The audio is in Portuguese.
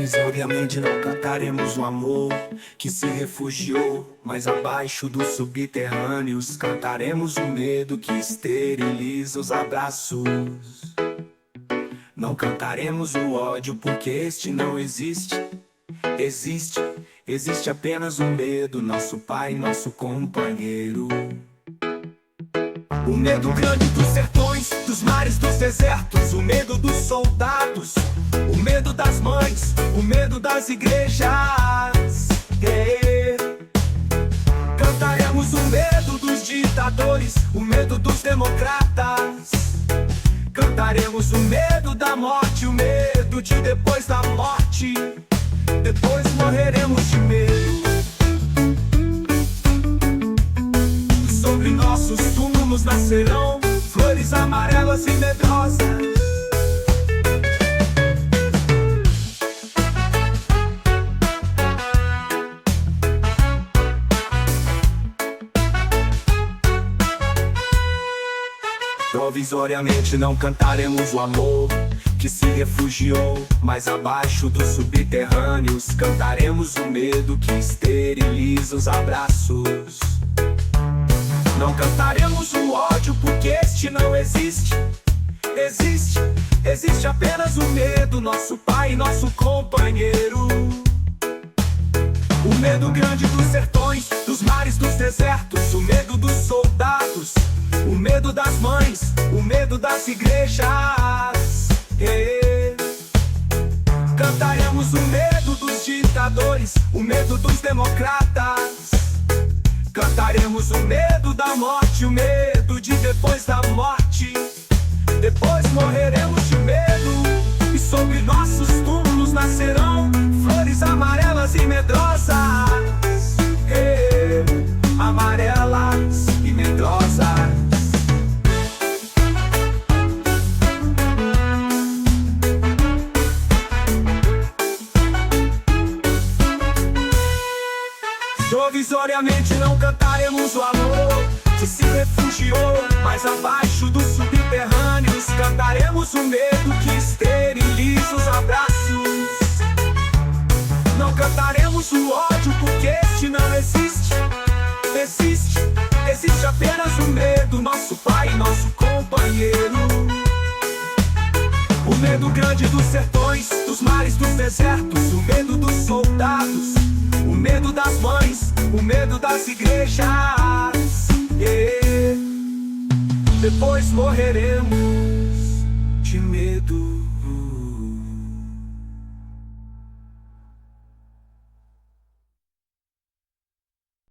Provisoriamente não cantaremos o amor que se refugiou mais abaixo dos subterrâneos. Cantaremos o medo que esteriliza os abraços. Não cantaremos o ódio porque este não existe. Existe apenas o medo, nosso pai, nosso companheiro. O medo grande dos sertões, dos mares, dos desertos. O medo dos soldados, o medo das mães, o medo das igrejas. Cantaremos o medo dos ditadores, o medo dos democratas. Cantaremos o medo da morte, o medo de depois da morte. Depois morreremos de medo. Sobre nossos túmulos nascerão flores amarelas e medrosas. Provisoriamente não cantaremos o amor que se refugiou mais abaixo dos subterrâneos. Cantaremos o medo que esteriliza os abraços. Não cantaremos o ódio porque este não existe. Existe apenas o medo, nosso pai, nosso companheiro. O medo grande dos sertões, dos mares, dos desertos. O medo dos soldados, o medo das mães, o medo das igrejas. Cantaremos o medo dos ditadores, o medo dos democratas. Cantaremos o medo da morte, o medo de depois da morte. Depois morreremos de medo. E sobre nossos túmulos nascerão flores amarelas e medrosas. Amarelas e medrosas. Provisoriamente não cantaremos o amor que se refugiou mais abaixo dos subterrâneos. Cantaremos o medo que esteriliza os abraços. Não cantaremos o ódio porque este não existe. Existe apenas o medo, nosso pai, nosso companheiro. O medo grande dos sertões, dos mares, dos desertos. O medo dos soldados, o medo das mães, o medo das igrejas. Depois morreremos de medo.